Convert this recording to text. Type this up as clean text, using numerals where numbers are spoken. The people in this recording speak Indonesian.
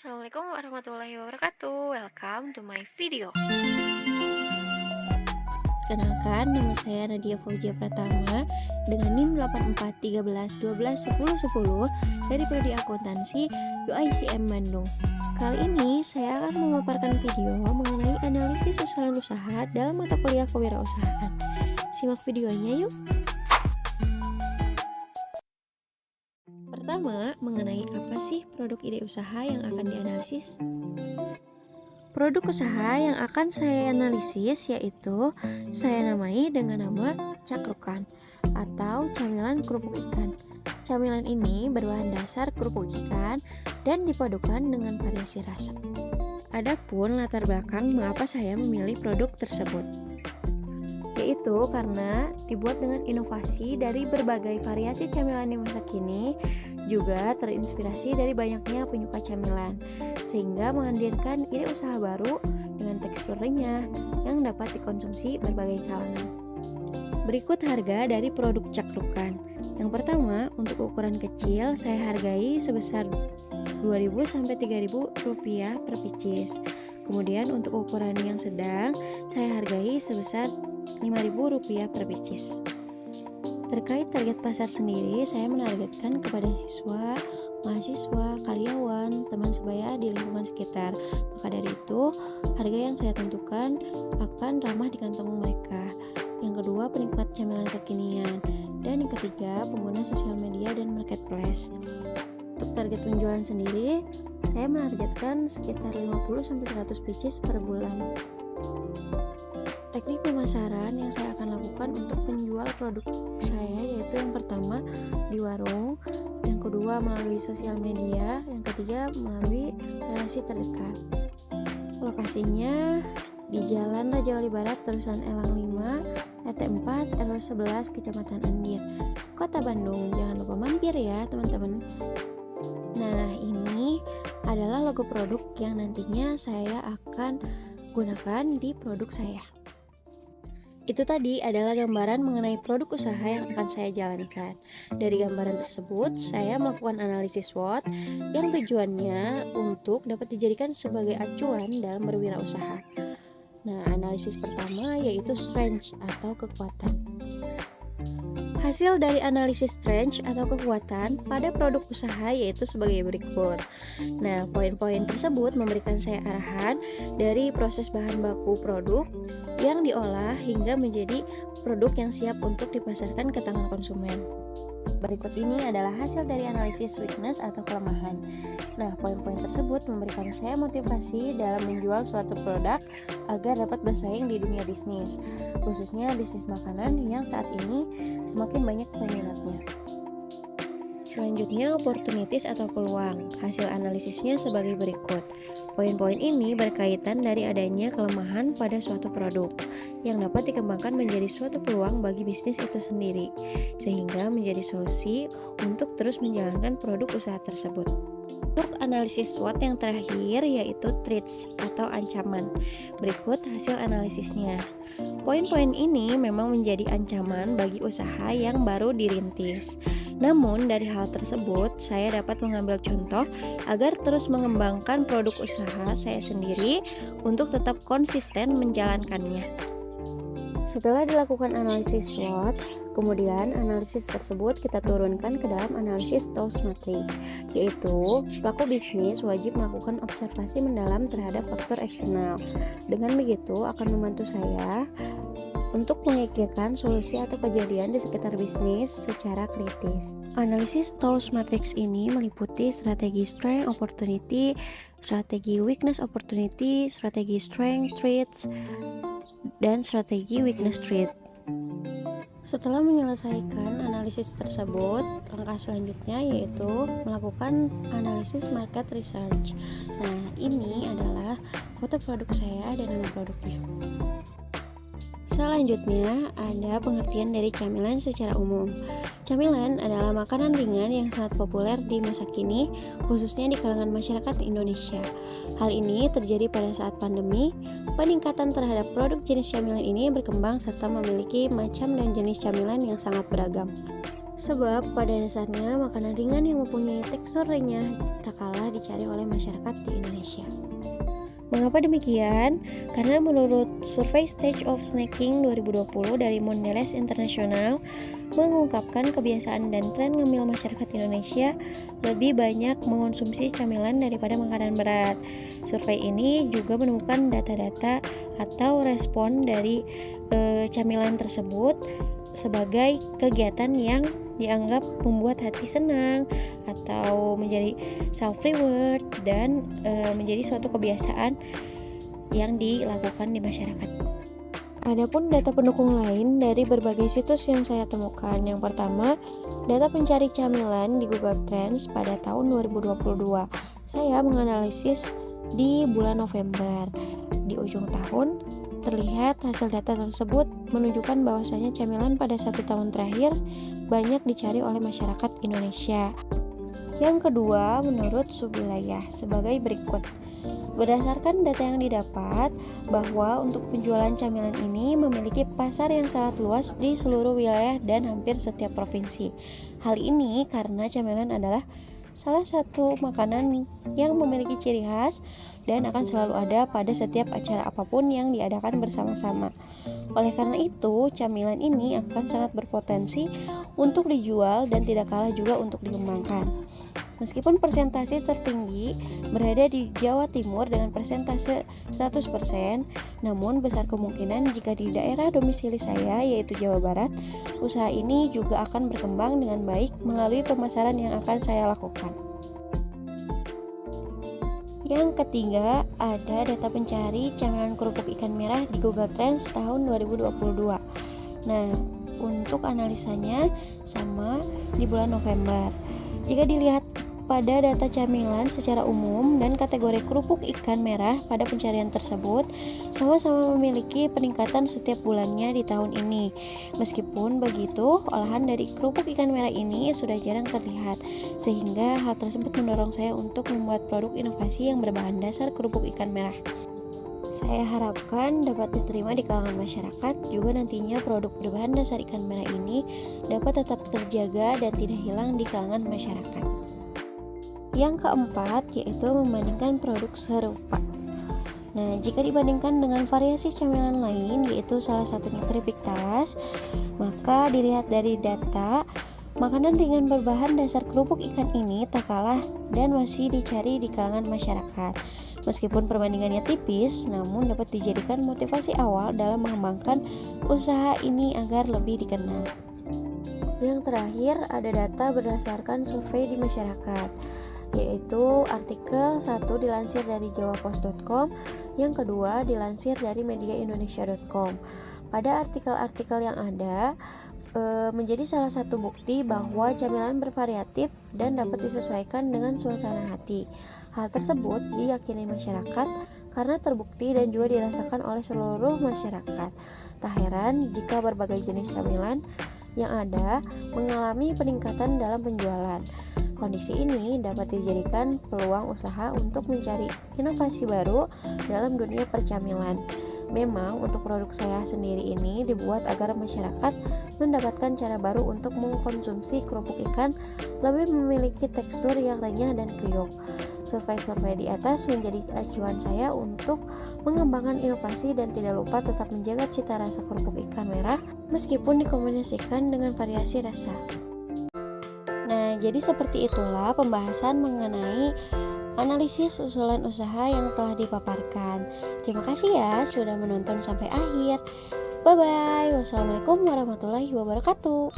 Assalamualaikum warahmatullahi wabarakatuh. Welcome to my video. Kenalkan, nama saya Nadia Fauzia Pratama dengan NIM 8413111010 dari Prodi Akuntansi UICM Bandung. Kali ini saya akan memaparkan video mengenai analisis usulan usaha dalam mata kuliah kewirausahaan. Simak videonya yuk. Pertama, mengenai apa sih produk ide usaha yang akan dianalisis? Produk usaha yang akan saya analisis yaitu saya namai dengan nama cakrukan atau camilan kerupuk ikan. Camilan ini berbahan dasar kerupuk ikan dan dipadukan dengan variasi rasa. Adapun latar belakang mengapa saya memilih produk tersebut, yaitu karena dibuat dengan inovasi dari berbagai variasi camilan di masa kini, juga terinspirasi dari banyaknya penyuka camilan, sehingga menghadirkan ide usaha baru dengan tekstur renyah yang dapat dikonsumsi berbagai kalangan. Berikut harga dari produk cakrukan. Yang pertama, untuk ukuran kecil saya hargai sebesar Rp2.000-Rp3.000 per pieces. Kemudian untuk ukuran yang sedang saya hargai sebesar Rp5.000 per pieces. Terkait target pasar sendiri, saya menargetkan kepada siswa, mahasiswa, karyawan, teman sebaya di lingkungan sekitar. Maka dari itu, harga yang saya tentukan akan ramah di kantong mereka. Yang kedua, penikmat camilan kekinian. Dan yang ketiga, pengguna sosial media dan marketplace. Untuk target penjualan sendiri, saya menargetkan sekitar 50-100 pieces per bulan. Teknik pemasaran yang saya akan lakukan untuk menjual produk saya yaitu yang pertama di warung, yang kedua melalui sosial media, yang ketiga melalui relasi terdekat. Lokasinya di Jalan Raja Wali Barat, Terusan Elang 5, RT 4, RW 11, Kecamatan Andir, Kota Bandung. Jangan lupa mampir ya teman-teman. Nah, ini adalah logo produk yang nantinya saya akan gunakan di produk saya. Itu tadi adalah gambaran mengenai produk usaha yang akan saya jalankan. Dari gambaran tersebut, saya melakukan analisis SWOT yang tujuannya untuk dapat dijadikan sebagai acuan dalam berwirausaha. Nah, analisis pertama yaitu strength atau kekuatan. Hasil dari analisis strength atau kekuatan pada produk usaha yaitu sebagai berikut. Nah, poin-poin tersebut memberikan saya arahan dari proses bahan baku produk yang diolah hingga menjadi produk yang siap untuk dipasarkan ke tangan konsumen. Berikut ini adalah hasil dari analisis weakness atau kelemahan. Nah, poin-poin tersebut memberikan saya motivasi dalam menjual suatu produk agar dapat bersaing di dunia bisnis, khususnya bisnis makanan yang saat ini semakin banyak peminatnya. Selanjutnya, opportunities atau peluang. Hasil analisisnya sebagai berikut. Poin-poin ini berkaitan dari adanya kelemahan pada suatu produk yang dapat dikembangkan menjadi suatu peluang bagi bisnis itu sendiri, sehingga menjadi solusi untuk terus menjalankan produk usaha tersebut. Untuk analisis SWOT yang terakhir yaitu threats atau ancaman. Berikut hasil analisisnya. Poin-poin ini memang menjadi ancaman bagi usaha yang baru dirintis. Namun dari hal tersebut saya dapat mengambil contoh agar terus mengembangkan produk usaha saya sendiri untuk tetap konsisten menjalankannya. Setelah dilakukan analisis SWOT, kemudian analisis tersebut kita turunkan ke dalam analisis TOWS matrix, yaitu pelaku bisnis wajib melakukan observasi mendalam terhadap faktor eksternal. Dengan begitu akan membantu saya untuk mengikirkan solusi atau kejadian di sekitar bisnis secara kritis. Analisis TOWS matrix ini meliputi strategi strength opportunity, strategi weakness opportunity, strategi strength threats, dan strategi weakness threat. Setelah menyelesaikan analisis tersebut, langkah selanjutnya yaitu melakukan analisis market research. Nah, ini adalah foto produk saya dan nama produknya. Selanjutnya, ada pengertian dari camilan secara umum. Camilan adalah makanan ringan yang sangat populer di masa kini, khususnya di kalangan masyarakat Indonesia. Hal ini terjadi pada saat pandemi. Peningkatan terhadap produk jenis camilan ini berkembang serta memiliki macam dan jenis camilan yang sangat beragam. Sebab pada dasarnya makanan ringan yang mempunyai tekstur renyah tak kalah dicari oleh masyarakat di Indonesia. Mengapa demikian? Karena menurut survei Stage of Snacking 2020 dari Mondelez International mengungkapkan kebiasaan dan tren ngemil masyarakat Indonesia lebih banyak mengonsumsi camilan daripada makanan berat. Survei ini juga menemukan data-data atau respon dari camilan tersebut sebagai kegiatan yang dianggap membuat hati senang atau menjadi self reward dan menjadi suatu kebiasaan yang dilakukan di masyarakat. Adapun data pendukung lain dari berbagai situs yang saya temukan. Yang pertama, data pencari camilan di Google Trends pada tahun 2022. Saya menganalisis di bulan November. Di ujung tahun, terlihat hasil data tersebut menunjukkan bahwasanya camilan pada 1 tahun terakhir banyak dicari oleh masyarakat Indonesia. Yang kedua, menurut subwilayah sebagai berikut. Berdasarkan data yang didapat, bahwa untuk penjualan camilan ini memiliki pasar yang sangat luas di seluruh wilayah dan hampir setiap provinsi. Hal ini karena camilan adalah salah satu makanan yang memiliki ciri khas dan akan selalu ada pada setiap acara apapun yang diadakan bersama-sama. Oleh karena itu, camilan ini akan sangat berpotensi untuk dijual dan tidak kalah juga untuk dikembangkan. Meskipun persentase tertinggi berada di Jawa Timur dengan persentase 100%, namun besar kemungkinan jika di daerah domisili saya yaitu Jawa Barat, usaha ini juga akan berkembang dengan baik melalui pemasaran yang akan saya lakukan. Yang ketiga, ada data pencari camilan kerupuk ikan merah di Google Trends tahun 2022. Nah, untuk analisanya sama di bulan November. Jika dilihat pada data camilan secara umum dan kategori kerupuk ikan merah pada pencarian tersebut sama-sama memiliki peningkatan setiap bulannya di tahun ini. Meskipun begitu, olahan dari kerupuk ikan merah ini sudah jarang terlihat, sehingga hal tersebut mendorong saya untuk membuat produk inovasi yang berbahan dasar kerupuk ikan merah. Saya harapkan dapat diterima di kalangan masyarakat, juga nantinya produk berbahan dasar ikan merah ini dapat tetap terjaga dan tidak hilang di kalangan masyarakat. Yang keempat, yaitu membandingkan produk serupa. Nah, jika dibandingkan dengan variasi camilan lain, yaitu salah satunya keripik talas, maka dilihat dari data, makanan ringan berbahan dasar kerupuk ikan ini tak kalah dan masih dicari di kalangan masyarakat. Meskipun perbandingannya tipis, namun dapat dijadikan motivasi awal dalam mengembangkan usaha ini agar lebih dikenal. Yang terakhir, ada data berdasarkan survei di masyarakat, yaitu artikel 1 dilansir dari jawapos.com, yang kedua dilansir dari mediaindonesia.com. Pada artikel-artikel yang ada, menjadi salah satu bukti bahwa camilan bervariatif dan dapat disesuaikan dengan suasana hati. Hal tersebut diyakini masyarakat karena terbukti dan juga dirasakan oleh seluruh masyarakat. Tak heran jika berbagai jenis camilan yang ada mengalami peningkatan dalam penjualan. Kondisi ini dapat dijadikan peluang usaha untuk mencari inovasi baru dalam dunia percamilan. Memang untuk produk saya sendiri ini dibuat agar masyarakat mendapatkan cara baru untuk mengkonsumsi kerupuk ikan lebih memiliki tekstur yang renyah dan kriuk. Survei-survei di atas menjadi acuan saya untuk mengembangkan inovasi dan tidak lupa tetap menjaga cita rasa kerupuk ikan merah meskipun dikombinasikan dengan variasi rasa. Nah, jadi seperti itulah pembahasan mengenai analisis usulan usaha yang telah dipaparkan. Terima kasih ya sudah menonton sampai akhir. Bye bye. Wassalamualaikum warahmatullahi wabarakatuh.